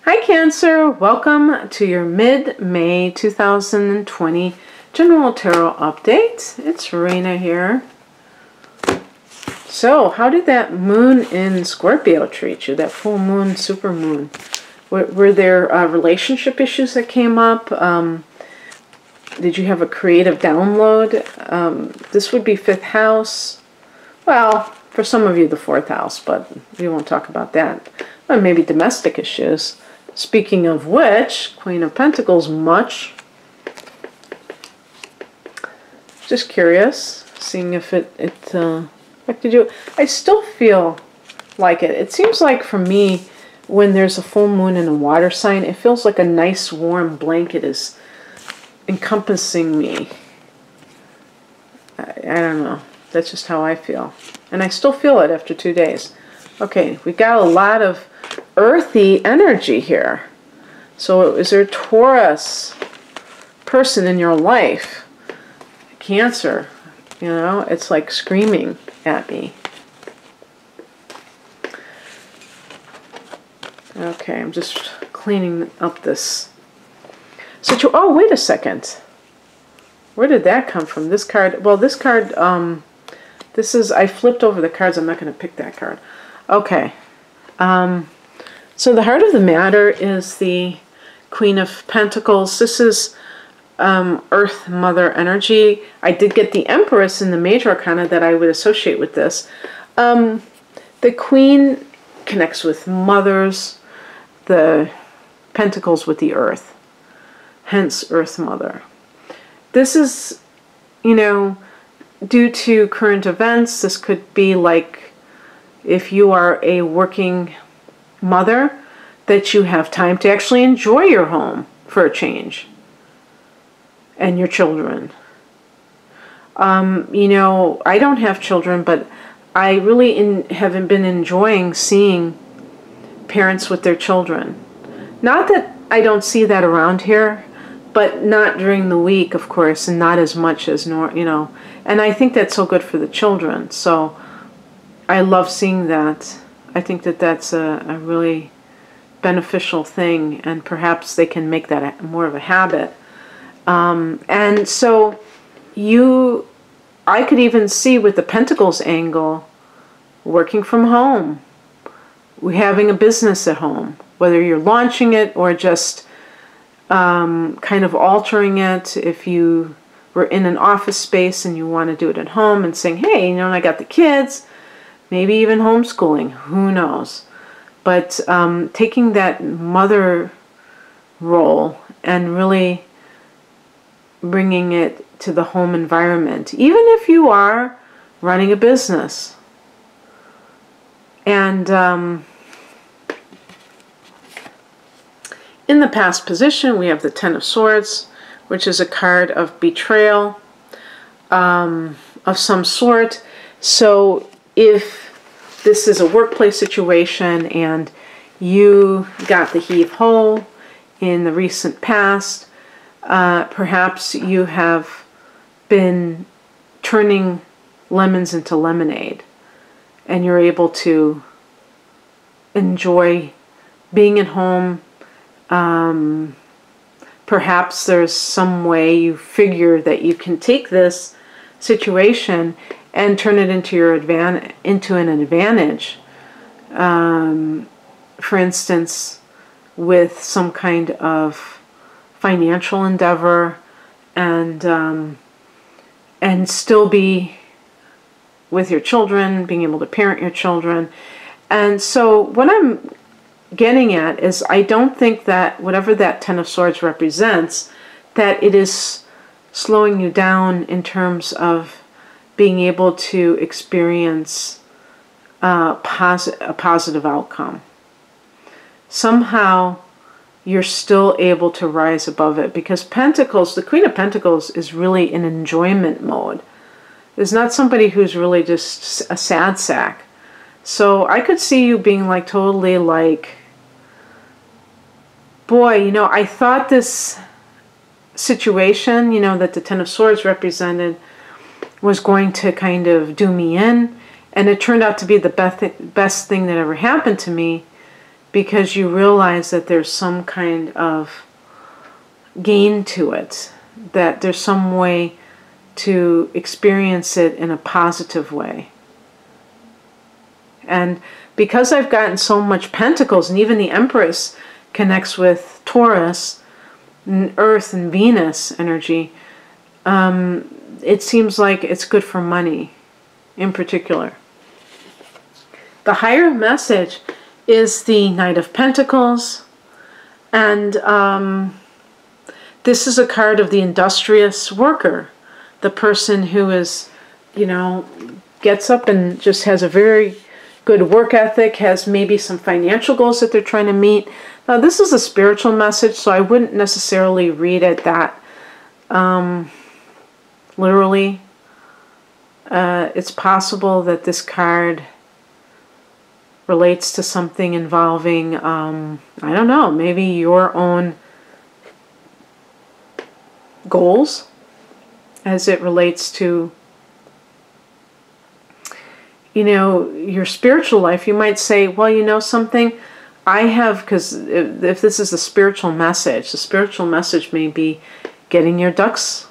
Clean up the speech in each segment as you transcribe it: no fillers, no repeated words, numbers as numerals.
Hi Cancer, welcome to your mid-May 2020 General Tarot Update. It's Rena here. So, how did that moon in Scorpio treat you? That full moon, super moon? Were there relationship issues that came up? Did you have a creative download? This would be 5th house. Well, for some of you the 4th house, but we won't talk about that. Or maybe domestic issues. Speaking of which, Queen of Pentacles, much. Just curious, seeing if it affected you. I still feel like it. It seems like for me, when there's a full moon in a water sign, it feels like a nice warm blanket is encompassing me. I don't know. That's just how I feel. And I still feel it after 2 days. Okay, we got a lot of earthy energy here. So is there a Taurus person in your life? Cancer, you know, it's like screaming at me. Okay, I'm just cleaning up this situation. Oh, wait a second. Where did that come from? This card, well, this card, this is, I flipped over the cards. I'm not going to pick that card. Okay. So the heart of the matter is the Queen of Pentacles. This is Earth Mother energy. I did get the Empress in the Major Arcana that I would associate with this. The Queen connects with mothers, the Pentacles with the Earth, hence Earth Mother. This is, you know, due to current events, this could be like if you are a working mother, that you have time to actually enjoy your home for a change and your children. You know, I don't have children, but I really haven't been enjoying seeing parents with their children. Not that I don't see that around here, but not during the week, of course, and not as much as, you know. And I think that's so good for the children. So I love seeing that. I think that that's a really beneficial thing, and perhaps they can make that more of a habit. And so I could even see with the Pentacles angle, working from home, having a business at home, whether you're launching it or just kind of altering it. If you were in an office space and you want to do it at home and saying, hey, you know, I got the kids, maybe even homeschooling, who knows. But taking that mother role and really bringing it to the home environment, even if you are running a business. And in the past position, we have the Ten of Swords, which is a card of betrayal of some sort. So if this is a workplace situation and you got the heave-ho in the recent past, perhaps you have been turning lemons into lemonade and you're able to enjoy being at home. Perhaps there's some way you figure that you can take this situation and turn it into an advantage. For instance, with some kind of financial endeavor, and still be with your children, being able to parent your children. And so what I'm getting at is, I don't think that whatever that Ten of Swords represents, that it is slowing you down in terms of being able to experience a positive outcome. Somehow you're still able to rise above it, because Pentacles, the Queen of Pentacles, is really in enjoyment mode. It's not somebody who's really just a sad sack. So I could see you being like totally like, boy, you know, I thought this situation, you know, that the Ten of Swords represented was going to kind of do me in, and it turned out to be the best thing that ever happened to me. because you realize that there's some kind of gain to it, that there's some way to experience it in a positive way. And because I've gotten so much Pentacles, and even the Empress connects with Taurus, and Earth and Venus energy, it seems like it's good for money in particular. The higher message is the Knight of Pentacles, and this is a card of the industrious worker, the person who is, you know, gets up and just has a very good work ethic, has maybe some financial goals that they're trying to meet. Now, this is a spiritual message, so I wouldn't necessarily read it that literally. It's possible that this card relates to something involving, I don't know, maybe your own goals as it relates to, you know, your spiritual life. You might say, well, you know something, I have, because if this is the spiritual message may be getting your ducks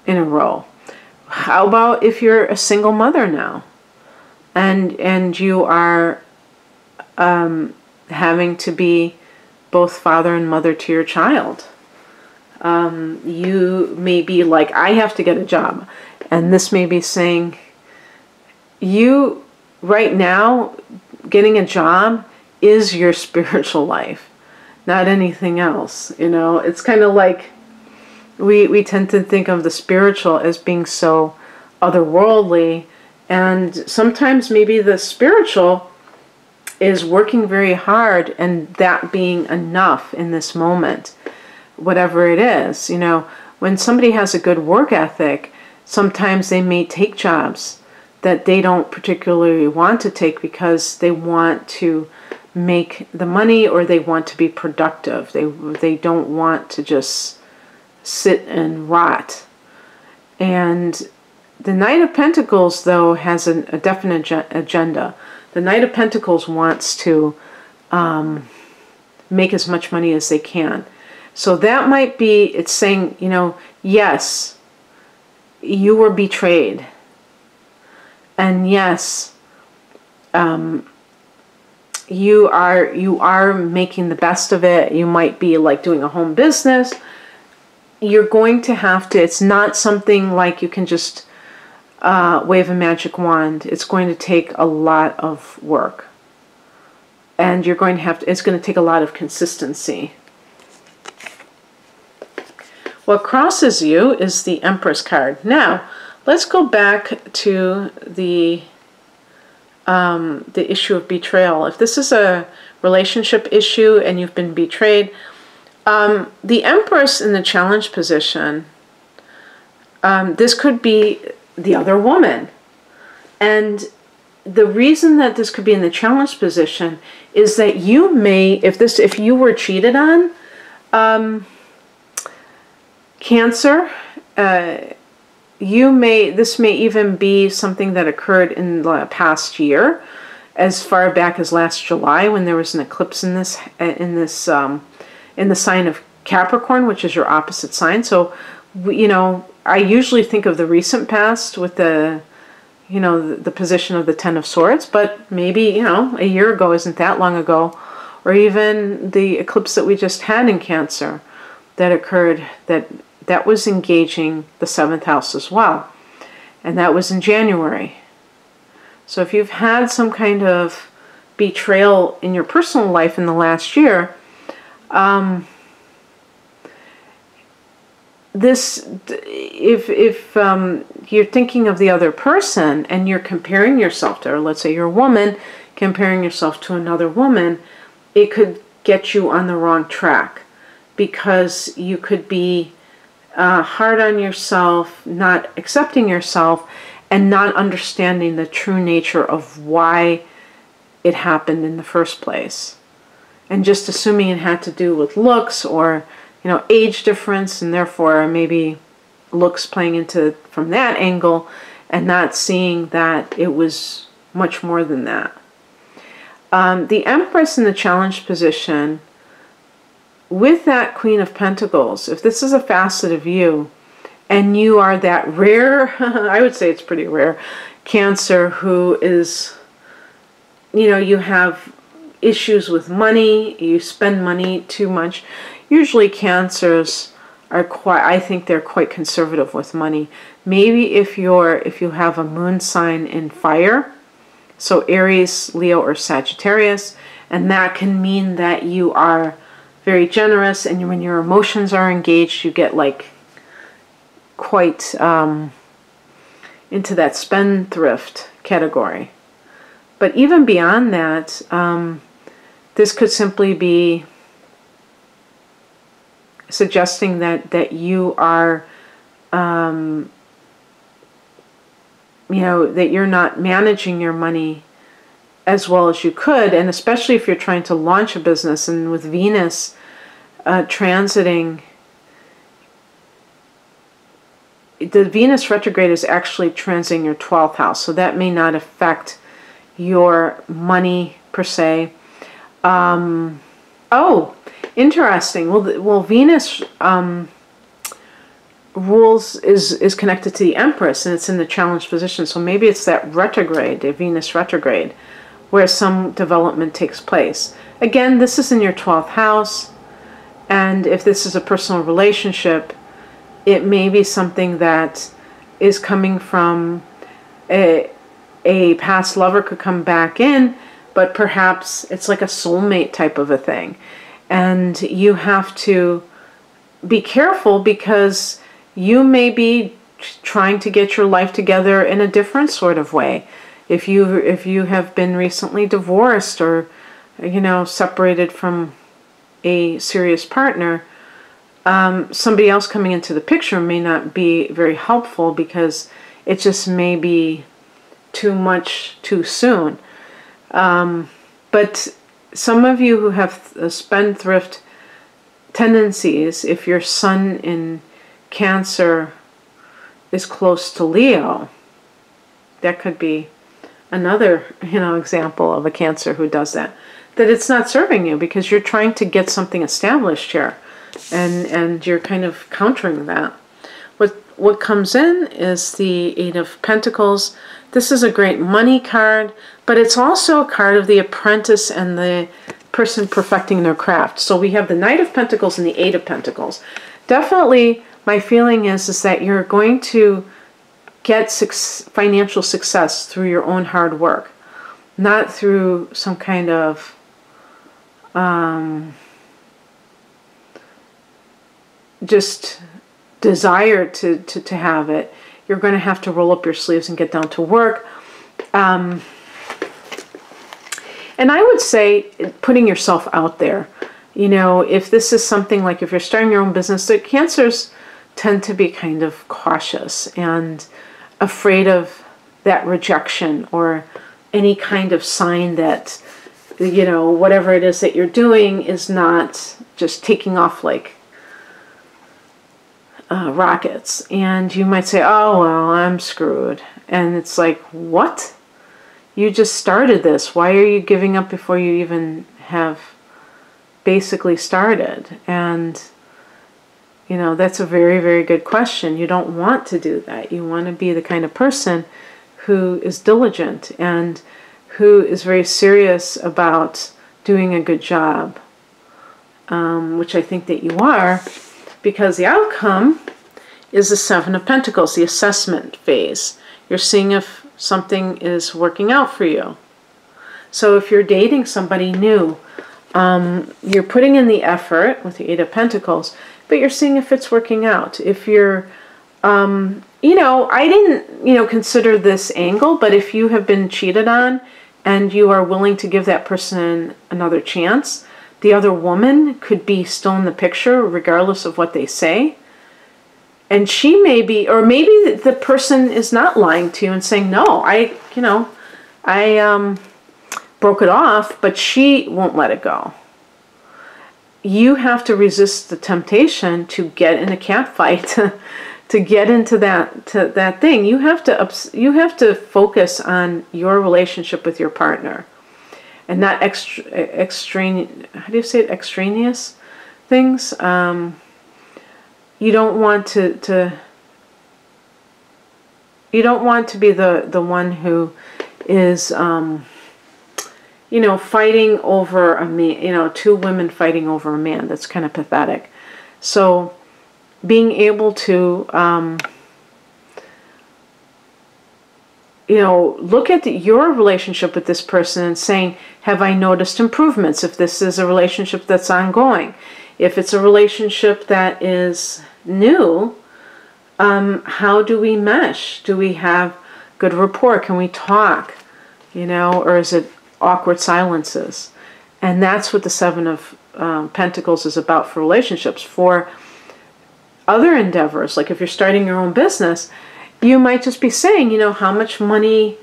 in a row. How about if you're a single mother now, and you are having to be both father and mother to your child? You may be like, I have to get a job, and this may be saying, you right now getting a job is your spiritual life, not anything else. You know, it's kind of like we tend to think of the spiritual as being so otherworldly, and sometimes maybe the spiritual is working very hard and that being enough in this moment, whatever it is. You know, when somebody has a good work ethic, sometimes they may take jobs that they don't particularly want to take because they want to make the money, or they want to be productive. They don't want to just sit and rot. And the Knight of Pentacles, though, has a definite agenda. The Knight of Pentacles wants to make as much money as they can. So that might be, it's saying, you know, yes, you were betrayed. And yes, you are making the best of it. You might be like doing a home business. You're going to have to, it's not something like you can just wave a magic wand. It's going to take a lot of work. And you're going to have to, it's going to take a lot of consistency. What crosses you is the Empress card. Now, let's go back to the issue of betrayal. If this is a relationship issue and you've been betrayed, the Empress in the challenge position, this could be the other woman. And the reason that this could be in the challenge position is that you may, if you were cheated on, Cancer, this may even be something that occurred in the past year, as far back as last July, when there was an eclipse in the sign of Capricorn, which is your opposite sign. So, you know, I usually think of the recent past with the, you know, the position of the Ten of Swords, but maybe, you know, a year ago isn't that long ago, or even the eclipse that we just had in Cancer that occurred, that was engaging the 7th house as well. And that was in January. So if you've had some kind of betrayal in your personal life in the last year, if you're thinking of the other person and you're comparing yourself to her, let's say you're a woman comparing yourself to another woman, it could get you on the wrong track, because you could be hard on yourself, not accepting yourself, and not understanding the true nature of why it happened in the first place. And just assuming it had to do with looks, or, you know, age difference, and therefore maybe looks playing into from that angle, and not seeing that it was much more than that. The Empress in the challenge position, with that Queen of Pentacles, if this is a facet of you, and you are that rare, I would say it's pretty rare, Cancer who is, you have issues with money, you spend money too much. Usually Cancers are I think they're quite conservative with money. Maybe if you have a moon sign in fire, so Aries, Leo, or Sagittarius, and that can mean that you are very generous, and when your emotions are engaged, you get like quite into that spendthrift category. But even beyond that, this could simply be suggesting that you are, that you're not managing your money as well as you could, and especially if you're trying to launch a business, and with Venus transiting, the Venus retrograde is actually transiting your 12th house, so that may not affect your money per se. Oh, interesting. Well, Venus rules is connected to the Empress, and it's in the challenge position. So maybe it's that retrograde, the Venus retrograde, where some development takes place. Again, this is in your 12th house, and if this is a personal relationship, it may be something that is coming from a past lover, could come back in, but perhaps it's like a soulmate type of a thing. And you have to be careful because you may be trying to get your life together in a different sort of way. If you have been recently divorced or, separated from a serious partner, somebody else coming into the picture may not be very helpful because it just may be too much too soon. But some of you who have spendthrift tendencies, if your sun in Cancer is close to Leo, that could be another, example of a Cancer who does that. That it's not serving you because you're trying to get something established here, and you're kind of countering that. What comes in is the Eight of Pentacles. This is a great money card, but it's also a card of the apprentice and the person perfecting their craft. So we have the Knight of Pentacles and the Eight of Pentacles. Definitely, my feeling is that you're going to get financial success through your own hard work, not through some kind of just desire to have it. You're going to have to roll up your sleeves and get down to work. And I would say putting yourself out there. If this is something like if you're starting your own business, the Cancers tend to be kind of cautious and afraid of that rejection or any kind of sign that, whatever it is that you're doing is not just taking off like rockets. And you might say, oh, well, I'm screwed. And it's like, what? You just started this. Why are you giving up before you even have basically started? And, that's a very, very good question. You don't want to do that. You want to be the kind of person who is diligent and who is very serious about doing a good job, which I think that you are, because the outcome is the Seven of Pentacles, the assessment phase. You're seeing if something is working out for you. So if you're dating somebody new, you're putting in the effort with the Eight of Pentacles, but you're seeing if it's working out. If you're, I didn't, consider this angle, but if you have been cheated on and you are willing to give that person another chance, the other woman could be still in the picture regardless of what they say. And she may be, or maybe the person is not lying to you and saying, no, I broke it off, but she won't let it go. You have to resist the temptation to get in a cat fight, to get into that thing. You have to focus on your relationship with your partner. and not extraneous, how do you say it, extraneous things. You don't want to you don't want to be the one who is, you know, fighting over a man, you know, two women fighting over a man. That's kind of pathetic. So being able to, you know, look at your relationship with this person and saying, have I noticed improvements? If this is a relationship that's ongoing, if it's a relationship that is new, how do we mesh? Do we have good rapport? Can we talk? You know, or is it awkward silences? And that's what the Seven of Pentacles is about for relationships. For other endeavors, like if you're starting your own business, you might just be saying, you know, how much money,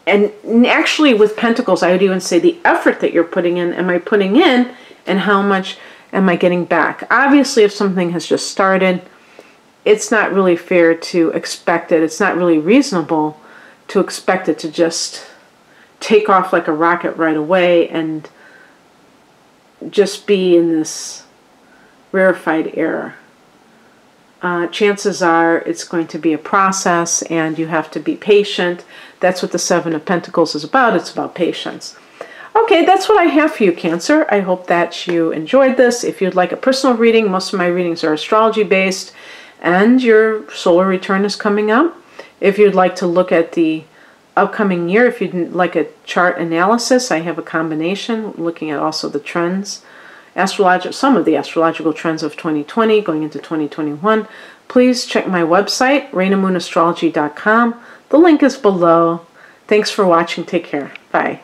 and actually with Pentacles, I would even say the effort that you're putting in, am I putting in, and how much am I getting back? Obviously, if something has just started, it's not really fair to expect it. It's not really reasonable to expect it to just take off like a rocket right away and just be in this rarefied air. Chances are it's going to be a process, and you have to be patient. That's what the Seven of Pentacles is about. It's about patience. Okay, that's what I have for you, Cancer. I hope that you enjoyed this. If you'd like a personal reading, most of my readings are astrology based, and your solar return is coming up. If you'd like to look at the upcoming year, if you'd like a chart analysis, I have a combination looking at also the trends, some of the astrological trends of 2020 going into 2021. Please check my website, rainamoonastrology.com. The link is below. Thanks for watching. Take care. Bye.